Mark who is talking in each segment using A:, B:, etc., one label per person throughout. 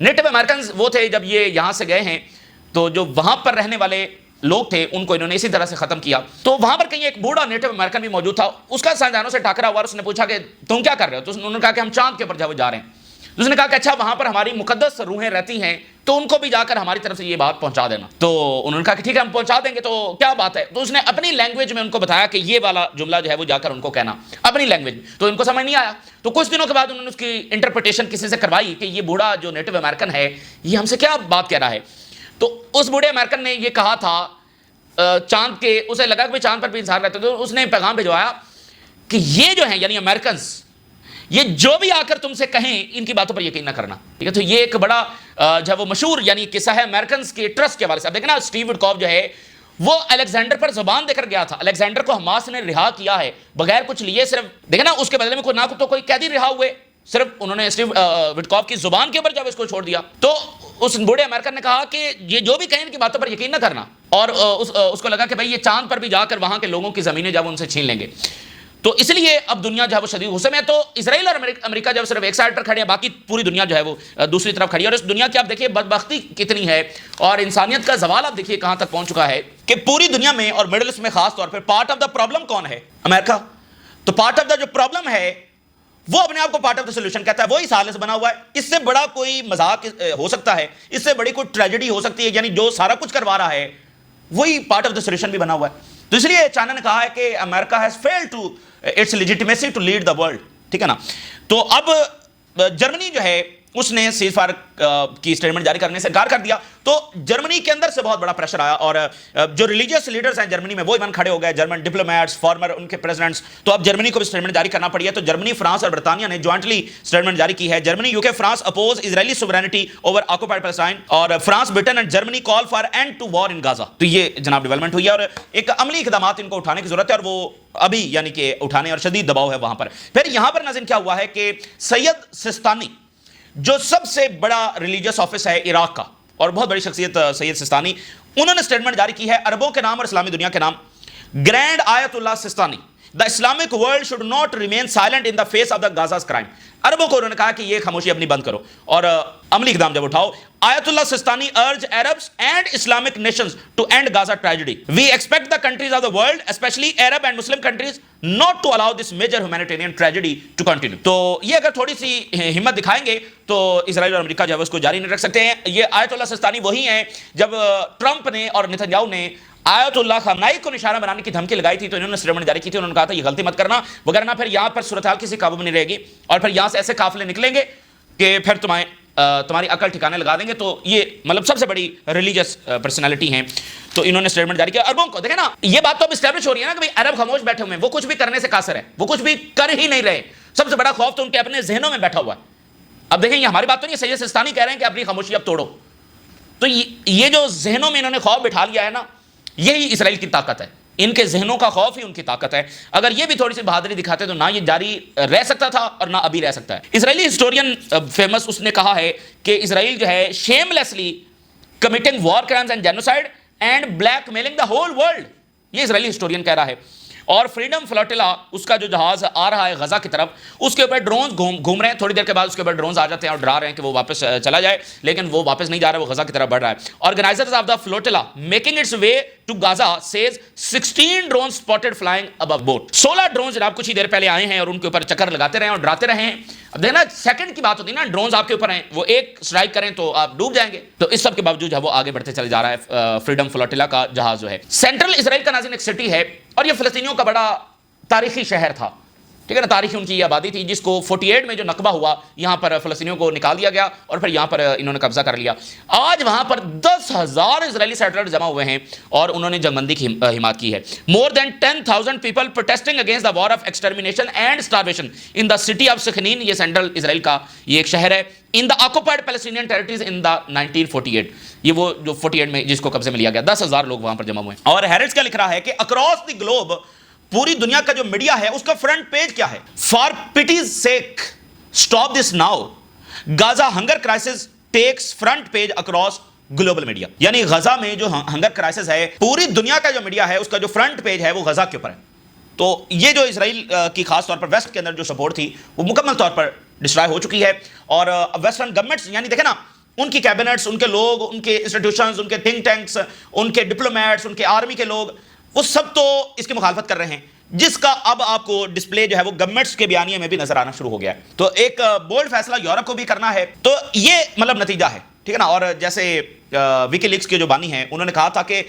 A: NATO Americans وہ تھے جب یہ یہاں سے گئے ہیں تو جو وہاں پر رہنے والے لوگ تھے ان کو انہوں نے اسی طرح سے ختم کیا. تو وہاں پر کہیں ایک بوڑھا نیٹو امریکن بھی موجود تھا, اس کا سائنسدانوں سے ٹاکرا ہوا, اس نے پوچھا کہ تم کیا کر رہے ہو؟ تو انہوں نے کہا کہ ہم چاند کے اوپر جا رہے ہیں. اس نے کہا کہ اچھا وہاں پر ہماری مقدس روحیں رہتی ہیں تو ان کو بھی جا کر ہماری طرف سے یہ بات پہنچا دینا. تو انہوں نے کہا کہ ٹھیک ہے ہم پہنچا دیں گے, تو کیا بات ہے. تو اس نے اپنی لینگویج میں ان کو بتایا کہ یہ والا جملہ جو ہے وہ جا کر ان کو کہنا اپنی لینگویج میں. تو ان کو سمجھ نہیں آیا. تو کچھ دنوں کے بعد انہوں نے اس کی انٹرپریٹیشن کسی سے کروائی کہ یہ بوڑھا جو نیٹو امریکن ہے یہ ہم سے کیا بات کہہ رہا ہے. تو اس بوڑھے امریکن نے یہ کہا تھا چاند کے, اسے لگا کہ چاند پر بھی انسان رہتے, تو اس نے پیغام بھجوایا کہ یہ جو ہیں یعنی امریکنز, یہ جو بھی آ کر تم سے کہیں ان کی باتوں پر یقین نہ کرنا. ٹھیک ہے, تو یہ ایک بڑا جو ہے وہ مشہور یعنی قصہ ہے امریکنز کے ٹرسٹ کے حوالے سے. اب دیکھیں نا اسٹیو وڈکوف جو ہے وہ الیگزینڈر پر زبان دے کر گیا تھا. الیگزینڈر کو حماس نے رہا کیا ہے بغیر کچھ لیے, صرف دیکھیں نا اس کے بدلے میں کوئی نہ تو کوئی قیدی رہا ہوئے, صرف انہوں نے اسٹیو وڈکوف کی زبان کے اوپر جب اس کو چھوڑ دیا. تو اس بوڑھے امریکن نے کہا کہ یہ جو بھی کہیں ان کی باتوں پر یقین نہ کرنا. اور اس کو لگا کہ بھائی یہ چاند پر بھی جا کر وہاں کے لوگوں کی زمینیں جب ان سے چھین لیں گے. تو اس لیے اب دنیا جو ہے وہ شدید غصے میں ہے. تو اسرائیل اور امریکہ جب صرف ایک سائڈ پر کھڑے ہیں, باقی پوری دنیا جو ہے وہ دوسری طرف کھڑی ہے. اور اس دنیا کی آپ دیکھیے بدبختی کتنی ہے اور انسانیت کا زوال آپ دیکھیے کہاں تک پہنچ چکا ہے کہ پوری دنیا میں اور مڈل ایسٹ میں خاص طور پہ پارٹ آف دا پرابلم کون ہے؟ امریکہ. تو پارٹ آف دا جو پرابلم ہے وہ اپنے آپ کو پارٹ آف دا سولوشن کہتا ہے. وہی سالس بنا ہوا ہے. اس سے بڑا کوئی مذاق ہو سکتا ہے, اس سے بڑی کوئی ٹریجڈی ہو سکتی ہے, یعنی جو سارا کچھ کروا رہا ہے وہی پارٹ آف دا سولوشن بھی بنا ہوا ہے. تو اس لیے چائنا نے کہا ہے کہ امریکہ has failed to its legitimacy to lead the world. ٹھیک ہے نا. تو اب جرمنی جو ہے اس نے سیز فائر کی اسٹیٹمنٹ جاری کرنے سے انکار کر دیا. تو جرمنی کے اندر سے بہت بڑا پریشر آیا اور جو ریلیجیس لیڈرز ہیں جرمنی میں وہ ایون کھڑے ہو گئے, جرمن ڈپلومیٹس, فارمر ان کے پریزیڈنٹس. تو اب جرمنی کو بھی اسٹیٹمنٹ جاری کرنا پڑی ہے. تو جرمنی, فرانس اور برطانیہ نے جوائنٹلی اسٹیٹمنٹ جاری کی ہے. Germany, U K, France oppose Israeli sovereignty over occupied Palestine, اور France, Britain and Germany call for end to war in Gaza. تو یہ جناب ڈیولپمنٹ ہوئی ہے اور ایک عملی اقدامات ان کو اٹھانے کی ضرورت ہے اور وہ ابھی یعنی کہ اٹھانے اور شدید دباؤ ہے وہاں پر. پھر یہاں پر ناظرین کیا ہوا ہے کہ سید سستانی جو سب سے بڑا ریلیجیس آفس ہے عراق کا اور بہت بڑی شخصیت سید سستانی, انہوں نے اسٹیٹمنٹ جاری کی ہے عربوں کے نام اور اسلامی دنیا کے نام. Grand Ayatollah Sistani, the Islamic world should not remain silent in the face of the Gaza's crime. عربوں کو انہوں نے کہا کہ یہ خاموشی اپنی بند کرو اور عملی اقدام جب اٹھاؤ. آیت اللہ سستانی ارج عربs and Islamic nations to end Gaza tragedy. We expect the countries of the world, especially Arab and Muslim countries, not to allow this major humanitarian tragedy to continue. تو یہ اگر تھوڑی سی ہمت دکھائیں گے تو اسرائیل اور امریکہ جو ہے اس کو جاری نہیں رکھ سکتے ہیں. یہ آیت اللہ سستانی وہی ہیں جب ٹرمپ نے اور نتنیاہو نے آیت اللہ خامنائی کو نشانہ بنانے کی دھمکی لگائی تھی تو انہوں نے اسٹیٹمنٹ جاری کی تھی. انہوں نے کہا تھا یہ غلطی مت کرنا وغیرہ, پھر یہاں پر صورتحال کسی قابو میں نہیں رہے گی اور پھر یہاں سے ایسے قافلے نکلیں گے کہ پھر تمہاری عقل ٹھکانے لگا دیں گے. تو یہ مطلب سب سے بڑی ریلیجیس پرسنالٹی ہیں. تو انہوں نے اسٹیٹمنٹ جاری کیا. عربوں کو دیکھیں نا, یہ بات تو اب اسٹیبلش ہو رہی ہے نا کہ بھائی عرب خاموش بیٹھے ہوئے ہیں, وہ کچھ بھی کرنے سے قاصر ہے, وہ کچھ بھی کر ہی نہیں رہے. سب سے بڑا خوف تو ان کے اپنے ذہنوں میں بیٹھا ہوا ہے. اب دیکھیں یہ ہماری بات تو نہیں, سید سستانی کہہ رہے ہیں کہ اپنی خاموشی اب توڑو. تو یہ جو ذہنوں میں انہوں نے خوف بٹھا لیا ہے نا, یہی اسرائیل کی طاقت ہے. ان کے ذہنوں کا خوف ہی ان کی طاقت ہے. اگر یہ بھی تھوڑی سی بہادری دکھاتے تو نہ یہ جاری رہ سکتا تھا اور نہ ابھی رہ سکتا ہے. اسرائیلی ہسٹورین فیمس اس نے کہا ہے کہ اسرائیل جو ہے shamelessly committing war crimes and genocide and blackmailing the whole world. یہ اسرائیلی ہسٹورین کہہ رہا ہے. اور فریڈم فلوٹیلا اس کا جو جہاز آ رہا ہے غزہ کی طرف, اس کے اوپر ڈرونز گھوم رہے ہیں. تھوڑی دیر کے بعد اس کے اوپر ڈرونز آ جاتے ہیں اور ڈرا رہے ہیں کہ وہ واپس چلا جائے, لیکن وہ واپس نہیں جا رہا, وہ غزہ کی طرف بڑھ رہا ہے. Organisers of the flotilla making its way to Gaza says 16 drones spotted flying above boat. 16 drones جناب کچھ ہی دیر پہلے آئے ہیں اور ان کے اوپر چکر لگاتے رہے اور ڈراتے رہے ہیں. اب دیکھنا سیکنڈ کی بات ہوتی ہے نا, ڈرونز آپ کے اوپر ہیں, وہ ایک اسٹرائک کریں تو آپ ڈوب جائیں گے. تو اس سب کے باوجود جو ہے وہ آگے بڑھتے چلے جا رہا ہے فریڈم فلوٹیلا کا جہاز جو ہے. سینٹرل اسرائیل کا ناظرین ایک سٹی ہے اور یہ فلسطینیوں کا بڑا تاریخی شہر تھا. ٹھیک ہے نا, تاریخی ان کی یہ آبادی تھی جس کو 48 میں جو نقبہ ہوا یہاں پر فلسطینیوں کو نکال دیا گیا اور پھر یہاں پر انہوں نے قبضہ کر لیا. آج وہاں پر 10,000 اسرائیلی سیٹلرز جمع ہوئے ہیں اور انہوں نے جنگ بندی کی حمایت کی ہے. More than 10,000 people protesting against the war of extermination and starvation in the city of Sakhnin. یہ سینٹرل اسرائیل کا یہ ایک شہر ہے. In the occupied Palestinian territories in the 1948. یہ وہ جو 48 میں جس کو قبضے میں لیا گیا. 10,000 لوگ وہاں پر جمع ہوئے ہیں. اور ہیرٹس کیا لکھ رہا ہے کہ اکراس دی گلوب, پوری دنیا کا جو میڈیا ہے اس کا فرنٹ پیج کیا ہے؟ For pity's sake stop this now, Gaza hunger crisis takes front page across global media. یعنی غزہ میں جو ہنگر کرائسس ہے, پوری دنیا کا جو میڈیا ہے اس کا جو فرنٹ پیج ہے وہ غزہ کے اوپر ہے. تو یہ جو اسرائیل کی خاص طور پر ویسٹ کے اندر جو سپورٹ تھی وہ مکمل طور پر ڈسٹرائے ہو چکی ہے. اور ویسٹرن گورنمنٹس, یعنی دیکھیں نا ان کی کیبنٹس، ان کے لوگ، ان کے انسٹیٹیوشنز، ان کے تھنک ٹینکس، ان کے ڈپلومیٹس، ان کے آرمی کے لوگ، وہ سب تو اس کی مخالفت کر رہے ہیں، جس کا اب آپ کو ڈسپلے جو ہے وہ گورنمنٹس کے بیانیے میں بھی نظر آنا شروع ہو گیا ہے. تو ایک بولڈ فیصلہ یورپ کو بھی کرنا ہے. تو یہ مطلب نتیجہ ہے، ٹھیک ہے نا. اور جیسے وکی لیکس کے جو بانی ہیں انہوں نے کہا تھا کہ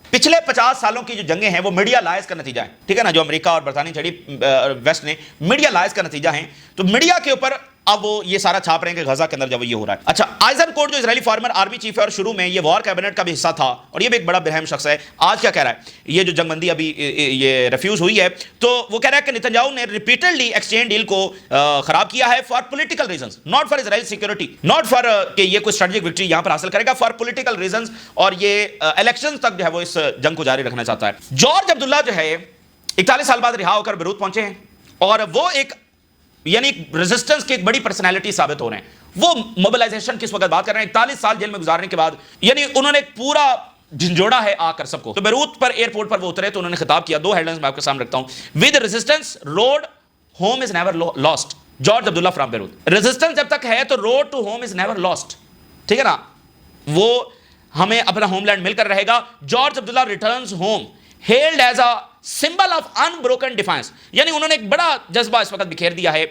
A: پچھلے 50 سالوں کی جو جنگیں ہیں وہ میڈیا لائز کا نتیجہ ہے، ٹھیک ہے نا. جو امریکہ اور برطانیہ چھڑی ویسٹ نے میڈیا لائز کا نتیجہ ہیں. تو میڈیا کے اوپر اب وہ یہ سارا چھاپ رہے ہیں کہ غزہ کے اندر جب یہ ہو رہا ہے. اچھا، آئزن کوٹ جو اسرائیلی فارمر آرمی چیف ہے اور شروع میں یہ وار کیبنٹ کا بھی حصہ تھا اور یہ بھی ایک بڑا برہم شخص ہے، آج کیا کہہ رہا ہے؟ یہ جو جنگ بندی ابھی یہ ریفیوز ہوئی ہے، تو وہ کہہ رہا ہے کہ نتنیاہو نے ریپیٹڈلی ایکسچینج ڈیل کو خراب کیا ہے for political reasons, not for Israel security, not for کہ یہ کوئی اسٹریٹجک وکٹری یہاں پر حاصل کرے گا، فار پولیٹیکل ریزنز. اور یہ الیکشن تک جو ہے وہ اس جنگ کو جاری رکھنا چاہتا ہے. جارج عبداللہ جو ہے 41 سال بعد رہا ہو کر بیروت پہنچے ہیں اور وہ ایک یعنی ریزسٹنس کی ایک بڑی پرسنالٹی ثابت ہو رہے ہیں. وہ موبلائزیشن کی اس وقت بات کر رہے ہیں 41 سال جیل میں گزارنے کے بعد، یعنی انہوں نے پورا جھنجھوڑا ہے آ کر سب کو. تو بیروت پر ایئرپورٹ پر وہ اترے تو انہوں نے خطاب کیا. 2 ہیڈلائنز میں آپ کے سامنے رکھتا ہوں. With resistance road home is never lost. George Abdullah from Beirut. Resistance جب تک ہے تو road to home is never lost, ٹھیک ہے نا. وہ ہمیں اپنا ہوم لینڈ مل کر رہے گا. George Abdallah returns home hailed as a symbol of unbroken defiance. یعنی انہوں نے ایک بڑا جذبہ اس وقت بکھیر دیا ہے،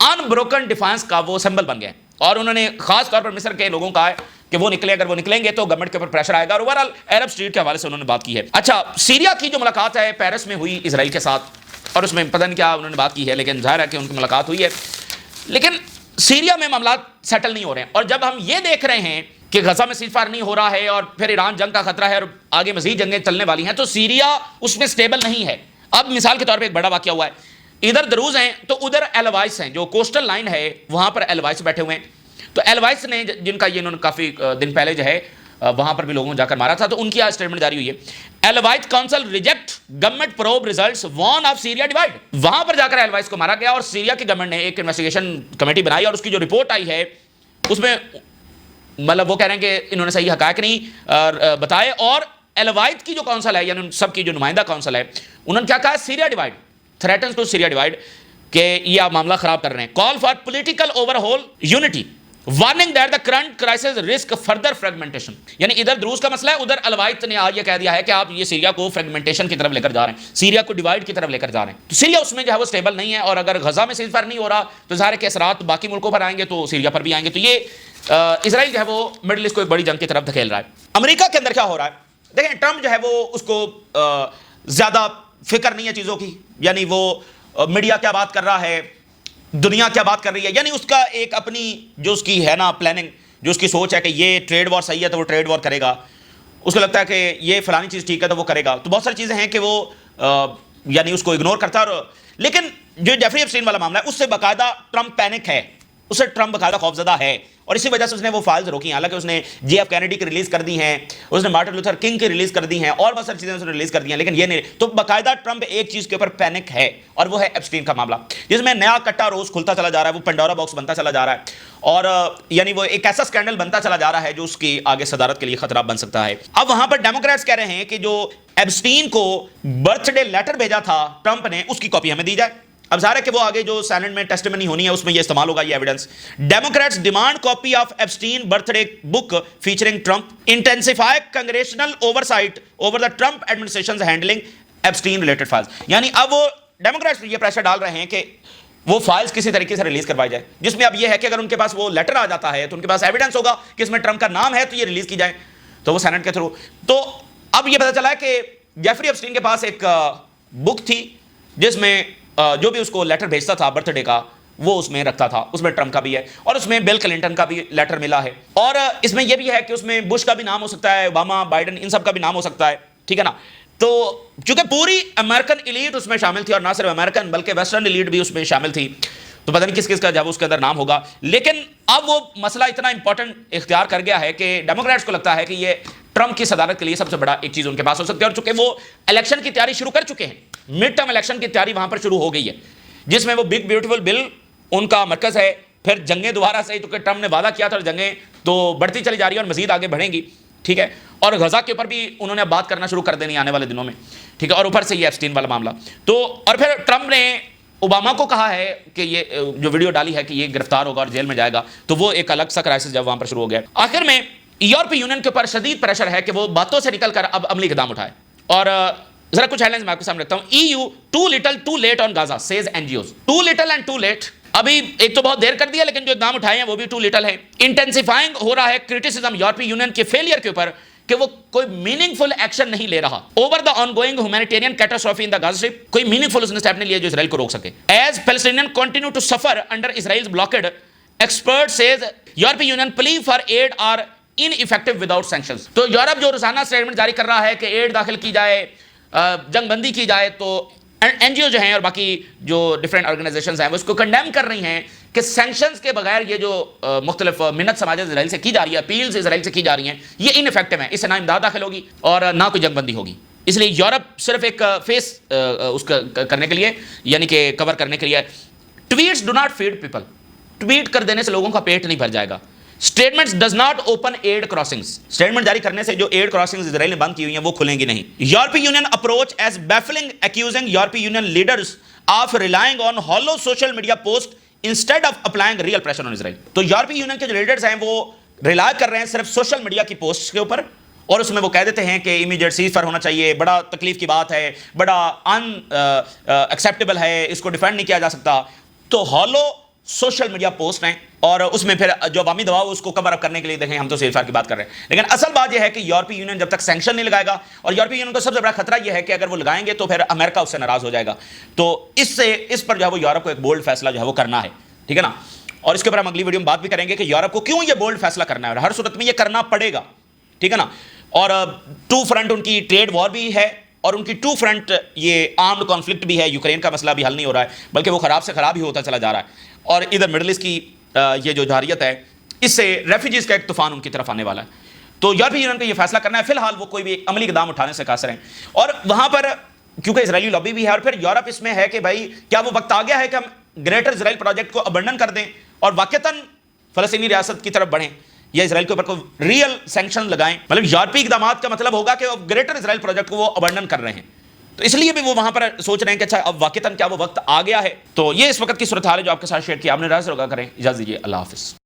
A: unbroken defiance کا وہ سمبل بن گئے. اور انہوں نے خاص طور پر مصر کے لوگوں کا ہے کہ وہ نکلے، اگر وہ نکلیں گے تو گورنمنٹ کے اوپر پریشر آئے گا. اور اوورآل عرب اسٹریٹ کے حوالے سے انہوں نے بات کی ہے. اچھا، سیریا کی جو ملاقات ہے پیرس میں ہوئی اسرائیل کے ساتھ، اور اس میں پتہ نہیں کیا انہوں نے بات کی ہے، لیکن ظاہر ہے کہ ان کی ملاقات ہوئی ہے. لیکن سیریا میں معاملات سیٹل نہیں ہو رہے ہیں. اور جب ہم یہ دیکھ رہے ہیں کہ غزہ میں سیز فائر نہیں ہو رہا ہے اور پھر ایران جنگ کا خطرہ ہے اور آگے مزید جنگیں چلنے والی ہیں، تو سیریا اس میں سٹیبل نہیں ہے. اب مثال کے طور پہ ایک بڑا واقعہ ہوا ہے، ادھر دروز ہیں تو ادھر ایلوائس ہیں، جو کوسٹل لائن ہے وہاں پر ایلوائس بیٹھے ہوئے ہیں. تو ایلوائس نے جن کا یہ انہوں نے کافی دن پہلے جو ہے وہاں پر بھی لوگوں کو جا کر مارا تھا، تو ان کی آج اسٹیٹمنٹ جاری ہوئی ہے. Alawite council reject government probe results warn of Syria divide. وہاں پر جا کر ایلوائس کو مارا گیا اور سیریا کی گورنمنٹ نے ایک انویسٹیگیشن کمیٹی بنائی اور اس کی جو رپورٹ آئی ہے اس میں مطلب وہ کہہ رہے ہیں کہ انہوں نے صحیح حقائق نہیں بتائے. اور ایلوائٹ کی جو کونسل ہے، یعنی سب کی جو نمائندہ کونسل ہے، انہوں نے کیا کہا ہے؟ Syria divide, threatens to Syria divide, کہ یہ آپ معاملہ خراب کر رہے ہیں. Call for political overhaul unity, warning that the current crisis risk further fragmentation. یعنی ادھر دروز کا مسئلہ ہے، ادھر الوائت نے آج یہ کہہ دیا ہے کہ آپ یہ سیریا کو فریگمنٹیشن کی طرف لے کر جا رہے ہیں، سیریا کو ڈیوائڈ کی طرف لے کر جا رہے ہیں. تو سیریا اس میں جو ہے وہ سٹیبل نہیں ہے. اور اگر غزہ میں سیز فائر نہیں ہو رہا تو ظاہر ہے کہ اثرات باقی ملکوں پر آئیں گے، تو سیریا پر بھی آئیں گے. تو یہ اسرائیل جو ہے وہ مڈل ایسٹ کو ایک بڑی جنگ کی طرف دھکیل رہا ہے. امریکہ کے اندر کیا ہو رہا ہے؟ دیکھیں، ٹرمپ جو ہے وہ اس کو زیادہ فکر نہیں ہے چیزوں کی، یعنی وہ میڈیا کیا بات کر رہا ہے، دنیا کیا بات کر رہی ہے، یعنی اس کا ایک اپنی جو اس کی ہے نا پلاننگ، جو اس کی سوچ ہے کہ یہ ٹریڈ وار صحیح ہے تو وہ ٹریڈ وار کرے گا، اس کو لگتا ہے کہ یہ فلانی چیز ٹھیک ہے تو وہ کرے گا. تو بہت ساری چیزیں ہیں کہ وہ یعنی اس کو اگنور کرتا ہے. لیکن جو جیفری ایپسٹین والا معاملہ ہے اس سے باقاعدہ ٹرمپ پینک ہے، اس سے ٹرمپ باقاعدہ خوفزدہ ہے، اور اسی وجہ سے اس نے وہ فائلز روکی ہیں. حالانکہ اس نے جی ایف کینیڈی کی ریلیز کر دی ہیں، اس نے مارٹن لوتھر کنگ کی ریلیز کر دی ہیں، اور بہت ساری چیزیں اس نے ریلیز کر دی ہیں، لیکن یہ نہیں. تو باقاعدہ ٹرمپ ایک چیز کے اوپر پینک ہے، اور وہ ہے ایپسٹین کا معاملہ، جس میں نیا کٹا روز کھلتا چلا جا رہا ہے، وہ پنڈورا باکس بنتا چلا جا رہا ہے، اور یعنی وہ ایک ایسا اسکینڈل بنتا چلا جا رہا ہے جو اس کی آگے صدارت کے لیے خطرہ بن سکتا ہے. اب وہاں پر ڈیموکریٹس کہہ رہے ہیں کہ جو ایپسٹین کو برتھ ڈے لیٹر بھیجا تھا ٹرمپ نے، اس کی کاپی ہمیں دی جائے. اب ظاہر ہے کہ وہ آگے جو سینٹ میں ٹیسٹیمنی ہونی ہے اس میں یہ استعمال ہوگا، یہ evidence. Democrats demand copy of Epstein birthday book featuring Trump, intensify congressional oversight over the Trump administration's handling Epstein related files. یعنی اب وہ ڈیموکریٹس یہ پریشر ڈال رہے ہیں کہ وہ فائلز کسی طریقے سے ریلیز کروائی جائے، جس میں اب یہ ہے کہ اگر ان کے پاس وہ لیٹر آ جاتا ہے تو ان کے پاس ایویڈنس ہوگا کہ اس میں ٹرمپ کا نام ہے، تو یہ ریلیز کی جائے، تو وہ سینٹ کے تھرو. تو اب یہ پتہ چلا ہے کہ جیفری ایپسٹین کے پاس ایک بک تھی جس میں جو بھی اس کو لیٹر بھیجتا تھا برتھ ڈے کا وہ اس میں رکھتا تھا. اس میں ٹرمپ کا بھی ہے اور اس میں بل کلنٹن کا بھی لیٹر ملا ہے، اور اس میں یہ بھی ہے کہ اس میں بش کا بھی نام ہو سکتا ہے، اوباما، بائیڈن، ان سب کا بھی نام ہو سکتا ہے، ٹھیک ہے نا. تو چونکہ پوری امریکن ایلیٹ اس میں شامل تھی، اور نہ صرف امریکن بلکہ ویسٹرن ایلیٹ بھی اس میں شامل تھی، تو پتہ نہیں کس کس کا جب اس کے اندر نام ہوگا. لیکن اب وہ مسئلہ اتنا امپورٹنٹ اختیار کر گیا ہے کہ ڈیموکریٹس کو لگتا ہے کہ یہ ٹرمپ کی صدارت کے لیے سب سے بڑا ایک چیز ان کے پاس ہو سکتی ہے. اور چونکہ وہ الیکشن کی تیاری شروع کر چکے ہیں، مڈ ٹرم الیکشن کی تیاری وہاں پر شروع ہو گئی ہے، جس میں وہ بگ بیوٹیفل بل ان کا مرکز ہے. پھر جنگیں دوبارہ سے، کیونکہ ٹرمپ نے وعدہ کیا تھا، جنگیں تو بڑھتی چلی جا رہی ہیں اور مزید آگے بڑھیں گی، ٹھیک ہے. اور غزہ کے اوپر بھی انہوں نے بات کرنا شروع کر دینی آنے والے دنوں میں، ٹھیک ہے. اور اوپر سے یہ ایپسٹین والا معاملہ. تو اور پھر ٹرمپ نے اوباما کو کہا ہے کہ یہ جو ویڈیو ڈالی ہے کہ یہ گرفتار ہوگا اور جیل میں جائے گا، تو وہ ایک الگ سا کرائسس جب وہاں پر شروع ہو گیا۔ آخر میں یورپی یونین کے اوپر شدید پریشر ہے کہ وہ باتوں سے نکل کر اب عملی اقدام اٹھائے۔ اور ذرا کچھ ہیڈ لائنز میں آپ کے سامنے رکھتا ہوں۔ EU too little too late on Gaza says NGOs۔ too little and too late، ابھی ایک تو بہت دیر کر دیا لیکن جو اقدام اٹھائے ہیں وہ بھی ٹو لٹل ہیں۔ انٹینسیفائنگ ہو رہا ہے کرٹیسزم یورپی یونین کے فیلئر کے اوپر کہ وہ کوئی میننگ فل ایکشن نہیں لے رہا over the ongoing humanitarian catastrophe in the Gaza Strip, کوئی میننگ فل اس نے اسٹیپ نہیں لیا جو اسرائیل کو روک سکے۔ As Palestinian continue to suffer under Israel's blockade, expert says European Union plea for aid are ineffective without sanctions. تو یورپ جو روزانہ اسٹیٹمنٹ جاری کر رہا ہے کہ ایڈ داخل کی جائے، جنگ بندی کی جائے، تو این جی او جو ہیں اور باقی جو ڈفرینٹ آرگنائزیشنز ہیں وہ اس کو کنڈیم کر رہی ہیں کہ سینکشنز کے بغیر یہ جو مختلف منت سماجت اسرائیل سے کی جا رہی ہے، اپیلز اسرائیل سے کی جا رہی ہیں، یہ ان افیکٹو ہیں، اس سے نہ امداد داخل ہوگی اور نہ کوئی جنگ بندی ہوگی۔ اس لیے یورپ صرف ایک فیس اس کا کرنے کے لیے، یعنی کہ کور کرنے کے لیے، tweets do not feed people, tweet کر دینے سے لوگوں کا پیٹ نہیں بھر جائے گا۔ Statements does not open aid crossings, statement جاری کرنے سے جو ایڈ کراسنگز اسرائیل نے بند کی ہوئی ہیں وہ کھلیں گی نہیں۔ European Union approach is baffling accusing European Union leaders of relying on hollow social media post instead of applying real pressure on Israel. تو یورپی یونین کے جو لیڈرز ہیں وہ ریلائی کر رہے ہیں صرف سوشل میڈیا کی پوسٹ کے اوپر، اور اس میں وہ کہہ دیتے ہیں کہ امیڈیٹ سیز فائر ہونا چاہیے، بڑا تکلیف کی بات ہے، بڑا ان ایکسیپٹیبل ہے، اس کو ڈیفینڈ نہیں کیا جا سکتا۔ تو ہالو سوشل میڈیا پوسٹ ہیں اور اس میں پھر جو عوامی دباؤ اس کو کور اپ کرنے کے لیے دیکھیں ہم تو سیز فائر کی بات کر رہے ہیں، لیکن اصل بات یہ ہے کہ یورپی یونین جب تک سینکشن نہیں لگائے گا، اور یورپی یونین کو سب سے بڑا خطرہ یہ ہے کہ اگر وہ لگائیں گے تو پھر امریکہ اس سے ناراض ہو جائے گا، تو اس پر جو ہے وہ یورپ کو ایک بولڈ فیصلہ جو ہے وہ کرنا ہے، ٹھیک ہے نا۔ اور اس کے اوپر ہم اگلی ویڈیو میں بات بھی کریں گے کہ یورپ کو کیوں یہ بولڈ فیصلہ کرنا ہے، اور ہر صورت میں یہ کرنا پڑے گا، ٹھیک ہے نا۔ اور ٹو فرنٹ ان کی ٹریڈ وار بھی ہے، اور ان کی ٹو فرنٹ یہ آرمڈ کانفلکٹ بھی ہے، یوکرین کا مسئلہ بھی حل نہیں ہو رہا ہے بلکہ وہ خراب سے خراب ہی ہوتا چلا جا رہا ہے، اور ادھر مڈل ایسٹ کی یہ جو جارحیت ہے اس سے ریفیوجیز کا ایک طوفان ان کی طرف آنے والا ہے۔ تو یورپی یونین کو یہ فیصلہ کرنا ہے، فی الحال وہ کوئی بھی عملی اقدام اٹھانے سے قاصر ہیں، اور وہاں پر کیونکہ اسرائیلی لابی بھی ہے، اور پھر یورپ اس میں ہے کہ بھائی کیا وہ وقت آ گیا ہے کہ ہم گریٹر اسرائیل پروجیکٹ کو ابنڈن کر دیں اور واقعتاً فلسطینی ریاست کی طرف بڑھیں، یا اسرائیل کے اوپر کوئی ریئل سینکشن لگائیں۔ مطلب یورپی اقدامات کا مطلب ہوگا کہ گریٹر اسرائیل پروجیکٹ کو وہ ابنڈن کر رہے ہیں، تو اس لیے بھی وہ وہاں پر سوچ رہے ہیں کہ اچھا اب واقعتاً کیا وہ وقت آ گیا ہے۔ تو یہ اس وقت کی صورتحال ہے جو آپ کے ساتھ شیئر کیا، آپ نے راز روگا کریں، اجازت دیجیے، اللہ حافظ۔